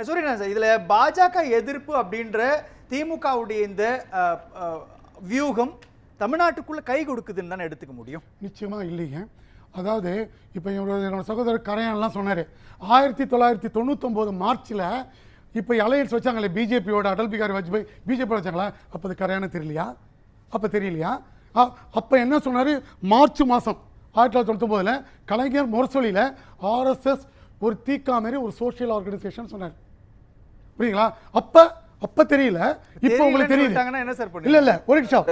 சூரியனா சார், இதுல பாஜக எதிர்ப்பு அப்படின்ற திமுகவுடைய இந்த வியூகம் தமிழ்நாட்டுக்குள்ள கை கொடுக்குதுன்னு தானே எடுத்துக்க முடியும்? நிச்சயமா இல்லைங்க. அதாவது இப்போ என்னோட சகோதரர் கரையான்லாம் சொன்னார், 1999 மார்ச்சில் இப்போ அலையன்ஸ் வச்சாங்களே பிஜேபியோட, அடல் பிகாரி வாஜ்பாய் பிஜேபி வச்சாங்களா, அப்போ அது கரையான தெரியலையா? அப்போ தெரியலையா? அப்போ என்ன சொன்னார், மார்ச் மாதம் 1999 கலைஞர் முரசொலியில் ஆர்எஸ்எஸ் ஒரு தீக்கா மாரி ஒரு சோஷியல் ஆர்கனைசேஷன் சொன்னார். புரியுங்களா? அப்ப தெரியல, இப்போ உங்களுக்கு தெரியுது. இல்ல ஒரு நிமிஷம்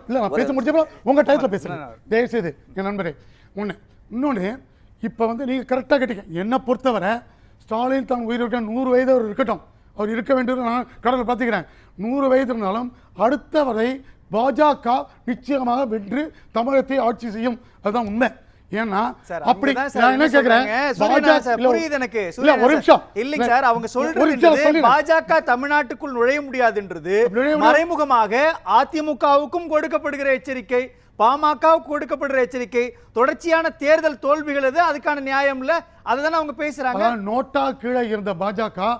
இல்ல, நான் பேச முடிச்சப்ப உங்க டைத்துல பேசுறேன் தயவு செய்து என் நண்பரே. இன்னொன்னு இப்ப வந்து நீங்க கரெக்டா கேட்டீங்க. என்ன பொறுத்தவரை ஸ்டாலின் தான் உயிரோட்ட 100 வயது அவர் இருக்கட்டும், அவர் இருக்க வேண்டியது நான் கடவுளை பார்த்துக்கிறேன். 100 வயது இருந்தாலும் அடுத்த வரை பாஜக நிச்சயமாக வென்று தமிழகத்தை ஆட்சி செய்யும், அதுதான் உண்மை. ஏன்னா அப்படி நான் என்ன கேக்குறேன், புரியுது எனக்கு. ஒரு நிமிஷம் இல்லைங்க சார், அவங்க சொல்றது பாஜக தமிழ்நாட்டுக்குள் நுழைய முடியாதுன்றது மறைமுகமாக அதிமுகவுக்கும் கொடுக்கப்படுகிற எச்சரிக்கை, பாமகவுக்கு கொடுக்கப்படுற எச்சரிக்கை, தொடர்ச்சியான தேர்தல் தோல்விகள் எது அதுக்கான நியாயம் இல்ல, அதுதானே அவங்க பேசுறாங்க. நோட்டா கீழே இருந்த பாஜக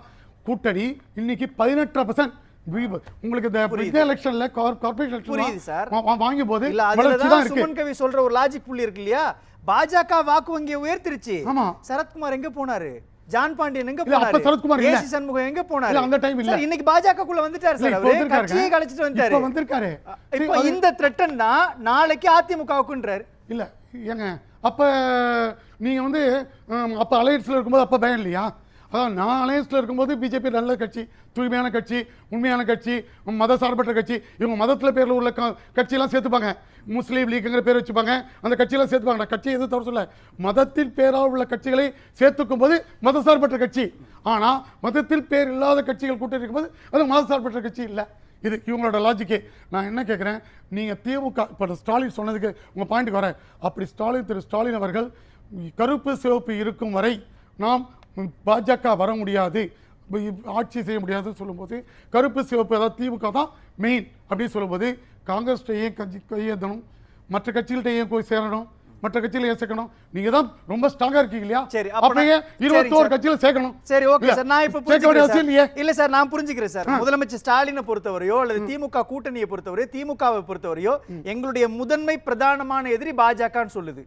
கூட்டணி இன்னைக்கு 18% உங்களுக்கு இந்த எலெக்ஷன்ல கார்ப்பரேஷன் புரியுது சார் வாங்கும் போது சுமன் கவி சொல்ற ஒரு லாஜிக் புள்ளி இருக்கு இல்லையா, பாஜக வாக்கு வங்கியை உயர்த்திருச்சு. சரத்குமார் எங்க போனாரு, ஜான் பாண்டியன் எங்க போனாரு, சரத்குமார் இல்ல, ஏசி சண்முகம் எங்க போனாரு, அந்த டைம் இல்ல. இன்னைக்கு பாஜக குள்ள வந்துட்டாரு சார், அவரு கட்சியை கழிச்சிட்டு வந்துட்டாரு. இப்போ இந்த த்ரெட்டன் தான் நாளைக்கு அதிமுகவுக்குன்றாரு. இல்ல ஏங்க, அப்ப நீங்க வந்து அப்ப அலையன்ஸ்ல இருக்கும்போது அப்ப பயம் இல்லையா? அதான் நான் அலையன்ஸ்ல இருக்கும்போது பிஜேபி நல்ல கட்சி, தூய்மையான கட்சி, உண்மையான கட்சி, மத சார்பற்ற கட்சி. இவங்க மதத்துல பேர்ல உள்ள கட்சியெல்லாம் சேர்த்துப்பாங்க, முஸ்லீம் லீக்ங்கிற பேர் வச்சுப்பாங்க, அந்த கட்சியெல்லாம் சேர்த்துப்பாங்க. கட்சி எதுவும் தவிர சொல்ல, மதத்தின் பேரால் உள்ள கட்சிகளை சேர்த்துக்கும் போது மத சார்பற்ற கட்சி. ஆனா மதத்தில் பேர் இல்லாத கட்சிகள் கூட்டணி இருக்கும்போது அது மத சார்பற்ற கட்சி இல்லை. இது இவங்களோட லாஜிக்கே. நான் என்ன கேட்குறேன், நீங்கள் திமுக இப்போ ஸ்டாலின் சொன்னதுக்கு உங்கள் பாயிண்ட்டுக்கு வரேன். அப்படி திரு ஸ்டாலின் அவர்கள் கருப்பு சிவப்பு இருக்கும் வரை நாம் பாஜக வர முடியாது, ஆட்சி செய்ய முடியாதுன்னு சொல்லும்போது, கருப்பு சிவப்பு அதாவது திமுக தான் மெயின் அப்படின்னு சொல்லும்போது, காங்கிரஸ்டையே கையேற்றணும், மற்ற கட்சிகள்கிட்ட ஏன் போய் சேரணும், மற்ற கட்சியில ஏன் சேர்க்கணும்? நீங்க தான் ரொம்ப ஸ்ட்ராங்கா இருக்கீங்க இல்லையா? சரி, அப்படியே 21 கட்சியில சேர்க்கணும். சரி, ஓகே சார், நான் இப்ப புரிஞ்சுக்கிறேன். இல்ல சார், நான் புரிஞ்சுக்கிறேன் சார். முதலமைச்சர் ஸ்டாலினை பொறுத்தவரையோ அல்லது திமுக கூட்டணியை பொறுத்தவரையோ, திமுகவை பொறுத்தவரையோ எங்களுடைய முதன்மை பிரதானமான எதிரி பாஜகன்னு சொல்லுது.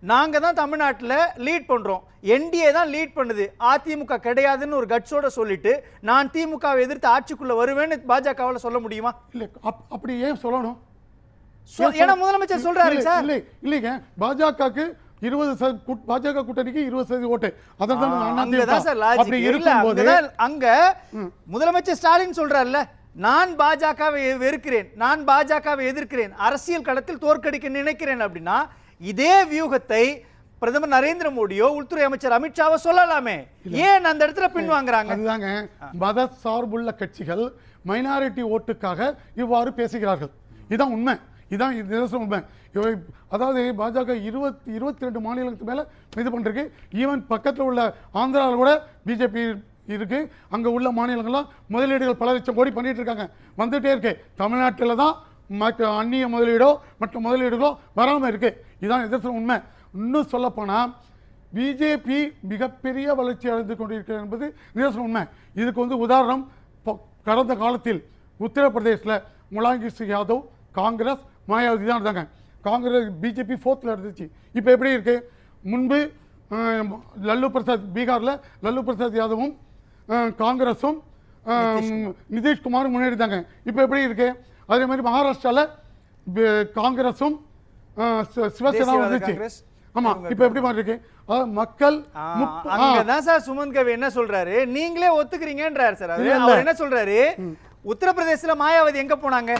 நாங்க தான் தமிழ்நாட்டில் லீட் பண்றோம், என்டிஏ தான் லீட் பண்ணுது, அதிமுக கிடையாதுன்னு ஒரு கட்ஸோட சொல்லிட்டு நான் திமுகவை எதிர்த்து ஆட்சிக்குள்ள வருவேன்னு பாஜகவால சொல்ல முடியுமா? இல்ல, அப்படி ஏன் சொல்லணும்? ஏன்னா முதலமைச்சர் சொல்றாரு சார். இல்லைங்க, பாஜகவுக்கு 20% பாஜக கூட்டணிக்கு 20% ஓட்டு. அங்க முதலமைச்சர் ஸ்டாலின் சொல்றாருல்ல, நான் பாஜகவை வெறுக்கிறேன், நான் பாஜகவை எதிர்க்கிறேன், அரசியல் களத்தில் தோற்கடிக்க நினைக்கிறேன் அப்படின்னா இதே வியூகத்தை பிரதமர் நரேந்திர மோடியோ உள்துறை அமைச்சர் அமித்ஷாவோ சொல்லலாமே, ஏன் அந்த இடத்துல பின்வாங்குறாங்க? அதுதாங்க, மத சார்புள்ள கட்சிகள் மைனாரிட்டி ஓட்டுக்காக இவ்வாறு பேசுகிறார்கள். இதுதான் உண்மை, இதுதான் உண்மை. அதாவது பாஜக 22 மாநிலத்துக்கு மேல இது பண்றது. ஈவன் பக்கத்தில் உள்ள ஆந்திராவில் கூட பிஜேபி இருக்கு. அங்க உள்ள மாநிலங்கள்லாம் முதலீடுகள் பல லட்சம் கோடி பண்ணிட்டு இருக்காங்க, வந்துட்டே இருக்கு. தமிழ்நாட்டில் தான் அந்நிய முதலீடோ மற்ற முதலீடுகளோ வராமல் இருக்கு. இதுதான் எதிர்த்து உண்மை. இன்னும் சொல்ல போனா பிஜேபி மிகப்பெரிய வளர்ச்சி அடைந்து கொண்டிருக்கிறது என்பது நிதர்சன உண்மை. இதுக்கு வந்து உதாரணம், கடந்த காலத்தில் உத்தரப்பிரதேசில் முலாயம் சிங் யாதவ், காங்கிரஸ், மாயாவதி தான் இருந்தாங்க. காங்கிரஸ் பிஜேபி 4th இருந்துச்சு. இப்போ எப்படி இருக்கு? முன்பு லல்லு பிரசாத், பீகார்ல லல்லு பிரசாத் யாதவும் காங்கிரஸும் நிதிஷ்குமாரும் முன்னேறிதாங்க. இப்போ எப்படி இருக்கு? அதே மாதிரி மகாராஷ்டிராவில் காங்கிரஸும் சிவசேனாவும் இருந்துச்சு. ஆமா, இப்ப எப்படி மாதிரி இருக்கு? மக்கள் அங்கதான் சார் சுமன் கவி என்ன சொல்றாரு, நீங்களே ஒத்துக்கிறீங்கன்றாரு சார். அவர் என்ன சொல்றாரு, உத்தரப்பிரதேசல மாயாவதி எங்க போனாங்க,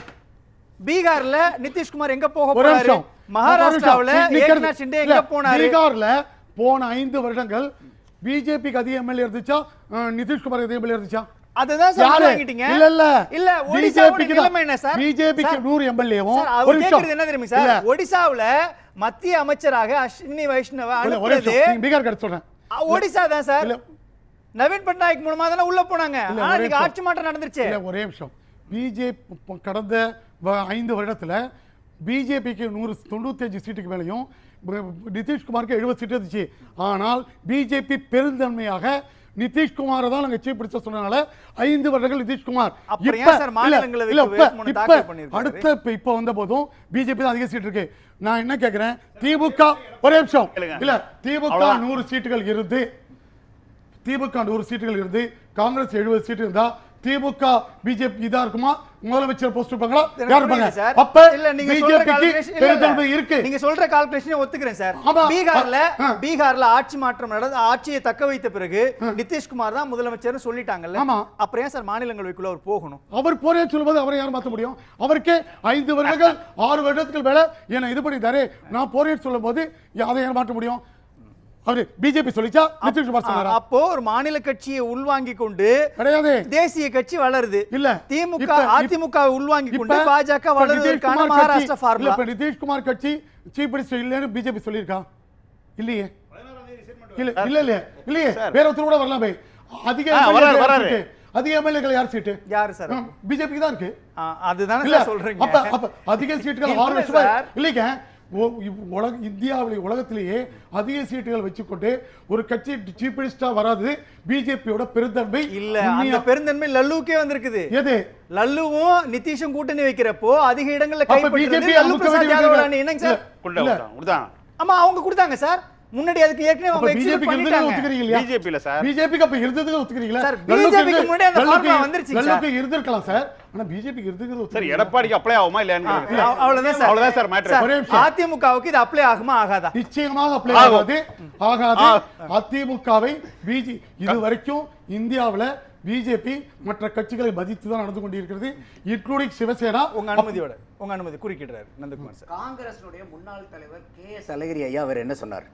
பீகார்ல நிதிஷ்குமார் எங்க போக போறாரு, மகாராஷ்டிராவில் ஏக்நாத் ஷிண்டே எங்க போனாரு? பீகார்ல போன 5 வருடங்கள் பிஜேபிக்கு அதிக எம்எல்ஏ இருந்துச்சா, நிதிஷ்குமார் அதிக எம்எல்ஏ இருந்துச்சா? அதுதான் சார் வாங்கிட்டீங்க. இல்ல பிஜேபிக்கு நிலைமை என்ன சார்? பிஜேபிக்கு 100 எம்எல்ஏவும் ஒரு கேக்குறது என்ன தெரியுமா சார், ஒடிசாவுல மத்திய அமைச்சராக அஸ்வினி வைஷ்ணவ அனுப்புறது பீகார் கட்ட சொல்றேன், ஒடிசா தான் சார். நவீன் பட்நாயக் மூலமா தான உள்ள போனாங்க. ஆனா ஆட்சி மாற்றம் நடந்துருச்சு. ஒரே நிமிஷம். பிஜேபி கடந்த 5 வருடத்துல பிஜேபிக்கு 195 சீட்டுக்கு மேலையும் நிதிஷ்குமாருக்கு 70 சீட்டு இருந்துச்சு. ஆனால் பிஜேபி பெருந்தன்மையாக நிதிஷ்குமாரை தான் நாங்க சீஃப் மினிஸ்டர் சொன்னனால 5 வருடங்கள் நிதிஷ்குமார். அப்புறம் ஏன் சார் மாநிலங்களவைக்கு வேட்புமனு தாக்கல் பண்ணிருக்காரு? இப்ப வந்த போதும் பிஜேபி தான் அதிக சீட் இருக்கு. நான் என்ன கேக்குறேன், திமுக ஒரே நிமிஷம் இல்ல, திமுக 100 சீட்டுகள் இருந்து, திமுக 100 சீட்டுகள் இருந்து காங்கிரஸ் 70 சீட்டு இருந்தா திமுக பிஜேபி இதா இருக்குமா? முதலமைச்சர் போஸ்ட் இருப்பாங்களா? யார் இருப்பாங்க? அப்ப இல்ல நீங்க இருக்கு. நீங்க சொல்ற கால்குலேஷனை ஒத்துக்கிறேன் சார். பீகார்ல ஆட்சி மாற்றம் நடந்து ஆட்சியை தக்க வைத்த பிறகு நிதிஷ்குமார் தான் முதலமைச்சர்னு சொல்லிட்டாங்கல்ல. அப்புறம் ஏன் சார் மாநிலங்களவைக்குள்ள அவர் போகணும்? அவர் போறேன்னு சொல்லும்போது அவரை யார் மாத்த முடியும்? அவருக்கே 5 வருடங்கள் 6 வருடத்துக்கு மேல என்ன இது பண்ணிட்டாரு. நான் போறேன்னு சொல்லும் போது அதை யார் மாற்ற முடியும்? பிஜேபி சொல்லிச்சா? அப்போ ஒரு மாநில கட்சியை உள்வாங்கி கொண்டு கிடையாது, தேசிய கட்சி வளருது. இல்ல திமுக அதிமுக உள்வாங்கி கொண்டு பாஜக வளருவதற்கான மகாராஷ்டிரா ஃபார்முலா. இப்ப நிதிஷ்குமார் கட்சி சீஃப் மினிஸ்டர் இல்லன்னு பிஜேபி சொல்லிருக்கா? இல்லையே, இல்லையே. வேற ஒருத்தர் கூட வரலாமே. அதிக எம்எல்ஏக்கள் யார் சீட்டு? யாரு சார்? பிஜேபி தான் இருக்கு. அதுதானே சொல்றீங்க. அப்ப அதிக சீட்டுகள் 6 வருஷம் இல்லைங்க. இந்தியாவிலே உலகத்திலேயே அதிக சீட்டுகள் வச்சுக்கொண்டு ஒரு கட்சி சீஃப் மினிஸ்டர் வராது பிஜேபியோட பெருந்தன்மை இல்ல. அந்த பெருந்தன்மை லல்லுக்கே வந்திருக்குது. எது? லல்லுவும் நிதிஷும் கூட்டணி வைக்கிறப்போ அதிக இடங்கள்ல கைப்பற்றினது லல்லு பிரசாத் யாதவ். என்னங்க சார்? ஆமா அவங்க கொடுத்தாங்க சார். முன்னாடி அதுக்கு ஏற்கனவே அவங்க எக்ஸிக்யூட் பண்ணிட்டாங்க. பிஜேபி இல்ல சார். பிஜேபிக்கு அப்ப இருந்ததுக்கு ஒத்துக்கிறீங்களா? சார் பிஜேபிக்கு முன்னாடி அந்த ஃபார்முலா வந்துருச்சு சார். லல்லுக்கு இருந்திருக்கலாம் சார். ஆனா பிஜேபிக்கு இருந்ததுக்கு சார் எடப்பாடிக்கு அப்ளை ஆகுமா இல்லையான்னு அவ்வளவுதான் சார். அவ்வளவுதான் சார் மேட்டர். அதிமுகவுக்கு இது அப்ளை ஆகுமா ஆகாதா? நிச்சயமாக அப்ளை ஆகாது. அதிமுகவை இது வரைக்கும் இந்தியாவுல பிஜேபி மற்ற கட்சிகளை மதித்து தான் நடந்து கொண்டிருக்கிறது, இன்க்ளூடிங் சிவசேனா. உங்க அனுமதி குறுக்கிடுறாரு நந்தகுமார் சார். காங்கிரஸுடைய முன்னாள் தலைவர் KS அழகிரி ஐயா அவர் என்ன சொன்னார்?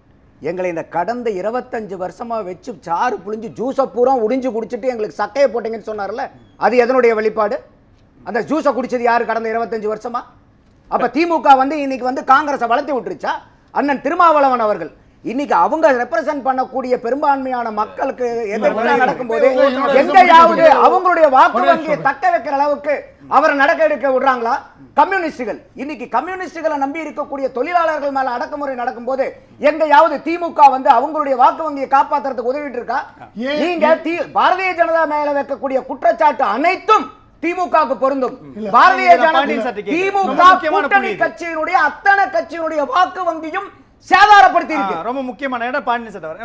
எங்களை இந்த கடந்த 25 வருஷமா வச்சு சாறு புளிஞ்சு ஜூஸை பூரா உடிஞ்சு குடிச்சிட்டு எங்களுக்கு சக்கையை போட்டீங்கன்னு சொன்னார்ல, அது எதனுடைய வெளிப்பாடு? அந்த ஜூஸை குடிச்சது யாரு கடந்த 25 வருஷமா? அப்ப திமுக இன்னைக்கு காங்கிரஸை வளர்த்தி விட்டுருச்சா? அண்ணன் திருமாவளவன் அவர்கள் இன்னைக்கு அவங்க ரெப்ரசன்ட் பண்ணக்கூடிய பெரும்பான்மையான மக்களுக்கு எதிர்ப்பு நடக்கும்போது எங்கேயாவது அவங்களுடைய வாக்கு வங்கியை தக்க வைக்கிற அளவுக்கு அவரை நடக்க எடுக்க விடுறாங்களா? கம்யூனிஸ்டுகள் இன்னைக்கு கம்யூனிஸ்டுகளை நம்பி இருக்கக்கூடிய தொழிலாளர்கள் மேல அடக்குமுறை நடக்கும்போது எங்கேயாவது திமுக அவங்களுடைய வாக்கு வங்கியை காப்பாற்றுறதுக்கு உதவிட்டு இருக்கா? நீங்க பாரதிய ஜனதா மேல வைக்கக்கூடிய குற்றச்சாட்டு அனைத்தும் திமுகவுக்கு பொருந்தும். பாரதிய ஜனதா திமுக கூட்டணி கட்சியினுடைய அத்தனை கட்சியினுடைய வாக்கு வங்கியும் சேதாரப்படுத்தி இருக்கு. ரொம்ப முக்கியமான இடம் பாண்டியன் சார்.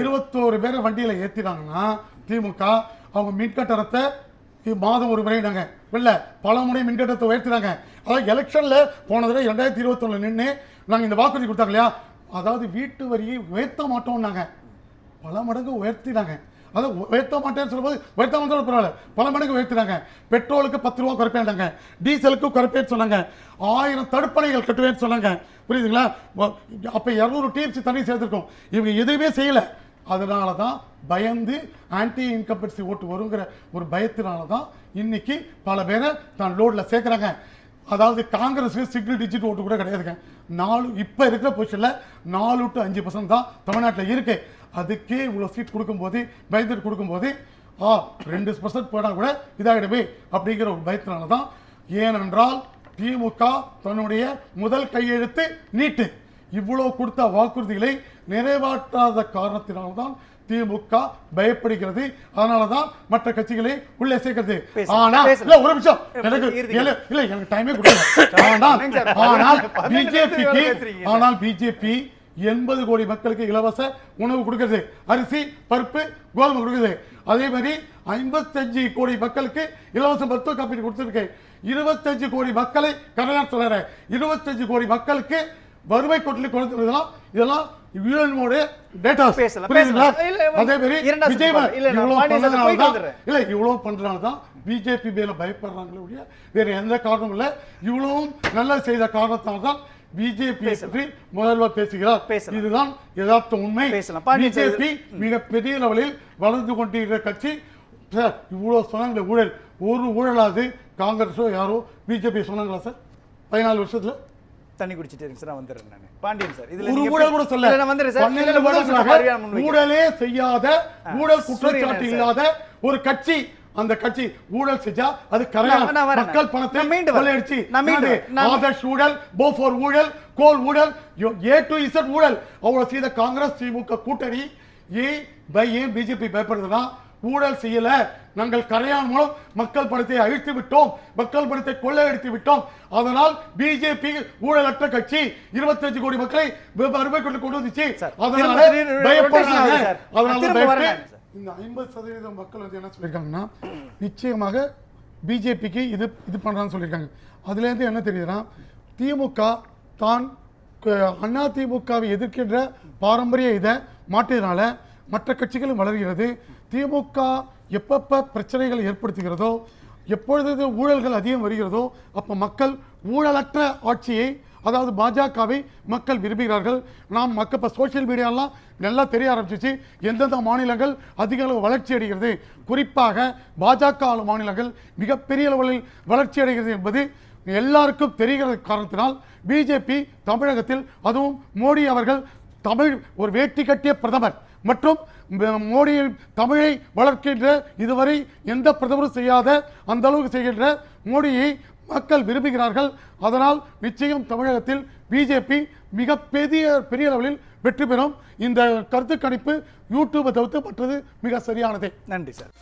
21 பேரை வண்டியில ஏத்தினாங்கன்னா திமுக அவங்க மின்கட்டணத்தை மாதம் ஒரு முறை நாங்க இல்ல பல முறை மின்கட்டணத்தை உயர்த்தினாங்க. அதாவது எலெக்ஷன்ல போன தடவை 2021 நின்று நாங்க இந்த வாக்குறுதி கொடுத்தாங்க இல்லையா, அதாவது வீட்டு வரியை உயர்த்த மாட்டோம் நாங்க பல மடங்கு உயர்த்தினாங்க. அதை உயர்த்த மாட்டேன்னு சொல்லும்போது உயர்த்த மாட்டோம் பரவாயில்ல, பல மடங்கு உயர்த்தினாங்க. பெட்ரோலுக்கு 10 ரூபா குறைப்பேன்டாங்க, டீசலுக்கு குறைப்பேன்னு சொன்னாங்க, 1000 தடுப்பணைகள் கட்டுவேன்னு சொன்னாங்க. புரியுதுங்களா? அப்ப 200 டிஎம்சி தண்ணி சேர்த்துருக்கோம். இவங்க எதுவுமே செய்யல. அதனால தான் பயந்து ஆன்டி இன்கம்பன்சி ஓட்டு வருங்கிற ஒரு பயத்தினால தான் இன்னைக்கு பல பேரை தான் லோட்ல சேர்க்குறாங்க. அதாவது காங்கிரஸ் சிங்கிள் டிஜிட் ஓட்டு கூட கிடையாதுங்க. 4 இப்போ இருக்கிற பொசிஷன்ல 4 to 5% தான் தமிழ்நாட்டில் இருக்கு. அதுக்கே இவ்வளோ சீட் கொடுக்கும்போது பயந்துட்டு கொடுக்கும்போது 2% போனால் கூட இதாகிடுமே அப்படிங்கிற ஒரு பயத்தினால தான். ஏனென்றால் திமுக தன்னுடைய முதல் கையெழுத்து நீட்டு. இவ்வளோ கொடுத்த வாக்குறுதிகளை நிறைவேற்றாத காரணத்தினால்தான் திமுக பயப்படுகிறது. அதனாலதான் மற்ற கட்சிகளை உள்ளே சேர்க்கிறது. ஆனா இல்ல ஒரு நிமிஷம் எனக்கு டைமே கொடுக்கல. ஆனால் பிஜேபி 80 கோடி மக்களுக்கு இலவச உணவு கொடுக்கிறது, அரிசி பருப்பு கோதுமை கொடுக்குது. அதே மாதிரி 55 கோடி மக்களுக்கு இலவச மருத்துவ காப்பீடு கொடுத்திருக்கு. 25 கோடி மக்களை கரையான் சொல்ற 25 கோடி மக்களுக்கு வறுமை கோட்டில் கொடுத்துலாம். இதெல்லாம் இவ்வளவு பண்றதுனாலதான் பிஜேபி மேல பயப்படுறாங்களே, வேற எந்த காரணமும் இல்ல. இவ்வளவும் நல்ல செய்த காரணத்தால்தான் பிஜேபி பற்றி முதல்வர் பேசுகிறார். இதுதான் யதார்த்த உண்மை. பிஜேபி மிக பெரிய லெவலில் வளர்ந்து கொண்டிருக்கிற கட்சி. இவ்வளவு சொன்னாங்க ஊழல், ஒரு ஊழலாது காங்கிரஸோ யாரோ பிஜேபி சொன்னாங்களா சார் 14 வருஷத்துல? தண்ணி குடிச்சிட்டு இருக்கு சார். வந்துடுறேன் நான் பாண்டியன் சார். இதுல ஒரு ஊழல் கூட சொல்ல, ஊழலே செய்யாத ஊழல் குற்றச்சாட்டு இல்லாத ஒரு கட்சி. அந்த கட்சி ஊழல் செஞ்சா அது மக்கள் பணத்தை கொள்ளையடிச்சு ஆதர்ஷ் ஊழல், போஃபோர் ஊழல், கோல் ஊழல், A to Z ஊழல் அவ்வளவு செய்த காங்கிரஸ் திமுக கூட்டணி ஏன் பிஜேபி பயப்படுதுன்னா ஊழல் செய்யல, நாங்கள் கரையான் மூலம் மக்கள் பணத்தை அழித்து விட்டோம், மக்கள் பணத்தை கொள்ளையடித்து விட்டோம், அதனால் பிஜேபி ஊழலற்ற கட்சி 25 கோடி மக்களை வறுமை கொண்டு வந்துச்சு, அதனால பயப்படுறாங்க. அதனால இந்த 50% மக்கள் வந்து என்ன சொல்லியிருக்காங்கன்னா நிச்சயமாக பிஜேபிக்கு இது பண்றான்னு சொல்லியிருக்காங்க. அதுல இருந்து என்ன தெரியுதுன்னா திமுக தான் அதிமுகவை எதிர்க்கின்ற பாரம்பரிய இதை மாற்றியதுனால மற்ற கட்சிகளும் வளர்கிறது. திமுக எப்பப்ப பிரச்சனைகள் ஏற்படுத்துகிறதோ, எப்பொழுது ஊழல்கள் அதிகம் வருகிறதோ, அப்ப மக்கள் ஊழலற்ற ஆட்சியை, அதாவது பாஜகவை மக்கள் விரும்புகிறார்கள். நாம் மக்கள் இப்போ சோசியல் மீடியாலாம் நல்லா தெரிய ஆரம்பிச்சிச்சு எந்தெந்த மாநிலங்கள் அதிக அளவு வளர்ச்சி அடைகிறது, குறிப்பாக பாஜக ஆளும் மாநிலங்கள் மிகப்பெரிய அளவில் வளர்ச்சி அடைகிறது என்பது எல்லாருக்கும் தெரிகிற காரணத்தினால் பிஜேபி தமிழகத்தில், அதுவும் மோடி அவர்கள் தமிழ் ஒரு வேட்டி கட்டிய பிரதமர் மற்றும் மோடி தமிழை வளர்க்கின்ற இதுவரை எந்த பிரதமரும் செய்யாத அந்த அளவுக்கு செய்கின்ற மோடியை மக்கள் விரும்புகிறார்கள். அதனால் நிச்சயம் தமிழகத்தில் பிஜேபி மிக பெரிய அளவில் வெற்றி பெறும். இந்த கருத்து கணிப்பு யூடியூபை தவிர்த்து மற்றது மிக சரியானதே. நன்றி சார்.